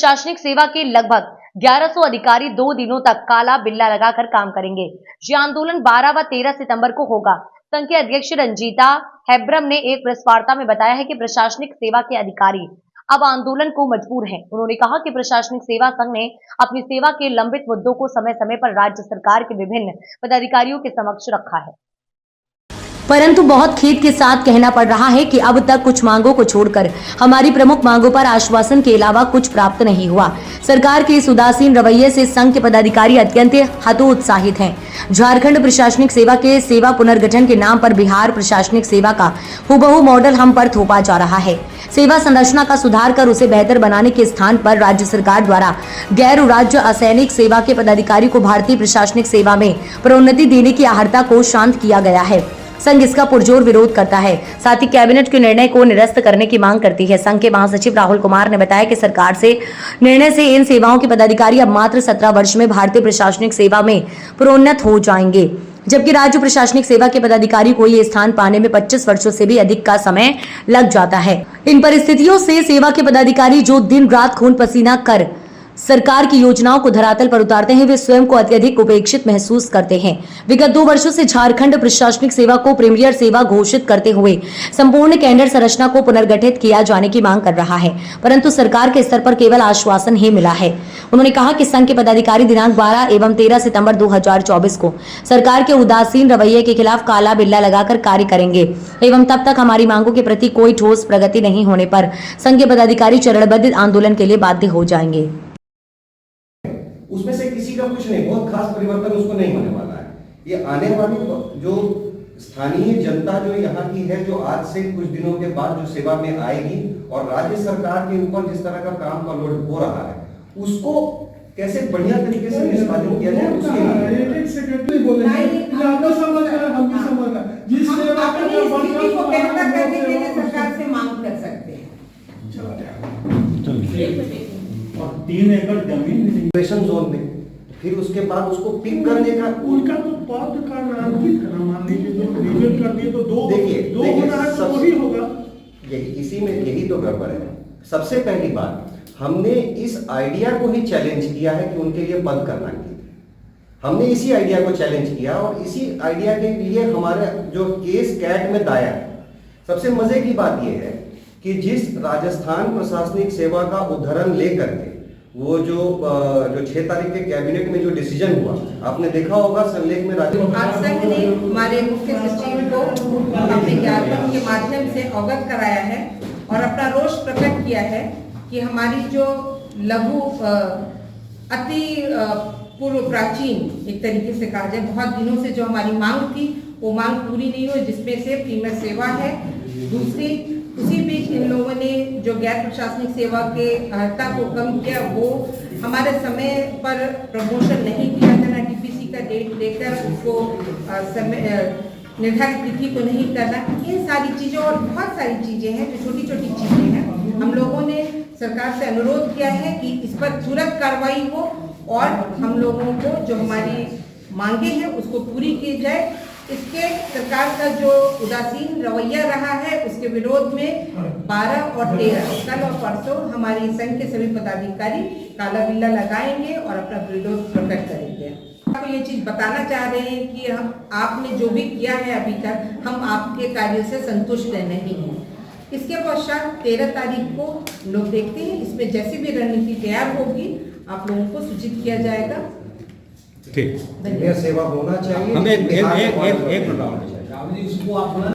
प्रशासनिक सेवा के लगभग 1100 अधिकारी 2 दिनों तक काला बिल्ला लगाकर काम करेंगे। ये आंदोलन 12 व 13 सितंबर को होगा। संघ के अध्यक्ष रंजीता हेब्रम ने एक प्रेस वार्ता में बताया है कि प्रशासनिक सेवा के अधिकारी अब आंदोलन को मजबूर हैं। उन्होंने कहा कि प्रशासनिक सेवा संघ ने अपनी सेवा के लंबित मुद्दों को समय समय पर राज्य सरकार के विभिन्न पदाधिकारियों के समक्ष रखा है, परंतु बहुत खेद के साथ कहना पड़ रहा है कि अब तक कुछ मांगों को छोड़कर हमारी प्रमुख मांगों पर आश्वासन के अलावा कुछ प्राप्त नहीं हुआ। सरकार के इस उदासीन रवैये से संघ के पदाधिकारी अत्यंत हतोत्साहित हैं। झारखंड प्रशासनिक सेवा के सेवा पुनर्गठन के नाम पर बिहार प्रशासनिक सेवा का हुबहू मॉडल हम पर थोपा जा रहा है। सेवा संरचना का सुधार कर उसे बेहतर बनाने के स्थान पर राज्य सरकार द्वारा गैर राज्य असैनिक सेवा के पदाधिकारी को भारतीय प्रशासनिक सेवा में प्रोन्नति देने की आहर्ता को शांत किया गया है। संघ इसका पुरजोर विरोध करता है, साथ ही कैबिनेट के निर्णय को निरस्त करने की मांग करती है। संघ के महासचिव राहुल कुमार ने बताया कि सरकार से निर्णय से इन सेवाओं के पदाधिकारी अब मात्र 17 वर्ष में भारतीय प्रशासनिक सेवा में प्रोन्नत हो जाएंगे, जबकि राज्य प्रशासनिक सेवा के पदाधिकारी को ये स्थान पाने में 25 वर्षों से भी अधिक का समय लग जाता है। इन परिस्थितियों से सेवा के पदाधिकारी जो दिन रात खून पसीना कर सरकार की योजनाओं को धरातल पर उतारते हैं, वे स्वयं को अत्यधिक उपेक्षित महसूस करते हैं। विगत 2 वर्षों से झारखंड प्रशासनिक सेवा को प्रीमियर सेवा घोषित करते हुए संपूर्ण कैडर संरचना को पुनर्गठित किया जाने की मांग कर रहा है, परंतु सरकार के स्तर पर केवल आश्वासन ही मिला है। उन्होंने कहा कि संघ के पदाधिकारी दिनांक 12 एवं 13 सितंबर 2024 को सरकार के उदासीन रवैये के खिलाफ काला बिल्ला लगाकर कार्य करेंगे एवं तब तक हमारी मांगों के प्रति कोई ठोस प्रगति नहीं होने पर संघ के पदाधिकारी चरणबद्ध आंदोलन के लिए बाध्य हो जाएंगे। उसमें से किसी का कुछ नहीं, बहुत खास परिवर्तन उसको नहीं होने वाला है। ये आने वाली जो स्थानीय जनता जो यहाँ की है, जो आज से कुछ दिनों के बाद जो सेवा में आएगी और राज्य सरकार के ऊपर जिस तरह का काम का लोड हो रहा है, उसको कैसे बढ़िया तरीके से निष्पादित किया जाए, उसके और 3 एकड़ जमीन जोन में, फिर उसके बाद उसको पिक करने का उनका तो पद का नामांकित करना, मान लीजिए तो रिजेक्ट कर दिए तो दो होना है तो वही होगा। इसी में यही तो गड़बड़ है। सबसे पहली बात, हमने इस आइडिया को ही चैलेंज किया है कि उनके लिए पद करना चाहिए। हमने इसी आइडिया को चैलेंज किया और इसी आइडिया के लिए हमारे जो केस कैट में दायर है। सबसे मजे की बात यह है कि जिस राजस्थान प्रशासनिक सेवा का उदाहरण लेकर के वो जो 6 तारीख के कैबिनेट में जो डिसीजन हुआ, आपने देखा होगा संलेख में आज संघ ने हमारे मुख्य सचिव को अपने ज्ञापन के माध्यम से अवगत कराया है और अपना रोष प्रकट किया है कि हमारी जो लघु अति पूर्व प्राचीन एक तरीके से कहा जाए बहुत दिनों से जो हमारी मांग थी वो मांग पूरी नहीं हुई, जिसमें से प्रीमियर सेवा है। दूसरी, उसी बीच इन लोगों ने जो गैर प्रशासनिक सेवा के अर्हता को कम किया, वो हमारे समय पर प्रमोशन नहीं किया था, ना टीपीसी का डेट देकर उसको समय निर्धारित तिथि को नहीं करना। इन सारी चीज़ें और बहुत सारी चीज़ें हैं जो छोटी छोटी चीज़ें हैं। हम लोगों ने सरकार से अनुरोध किया है कि इस पर तुरंत कार्रवाई हो और हम लोगों को जो हमारी मांगे हैं उसको पूरी की जाए। इसके सरकार का जो उदासीन रवैया रहा है उसके विरोध में 12 और 13 कल और परसों हमारी संघ के सभी पदाधिकारी काला बिल्ला लगाएंगे और अपना विरोध प्रकट करेंगे। आपको ये चीज बताना चाह रहे हैं कि हम आपने जो भी किया है अभी तक, हम आपके कार्य से संतुष्ट नहीं हैं। इसके पश्चात 13 तारीख को लोग देखते हैं, इसमें जैसी भी रणनीति तैयार होगी आप लोगों को सूचित किया जाएगा। ठीक, सेवा होना चाहिए। हमें एक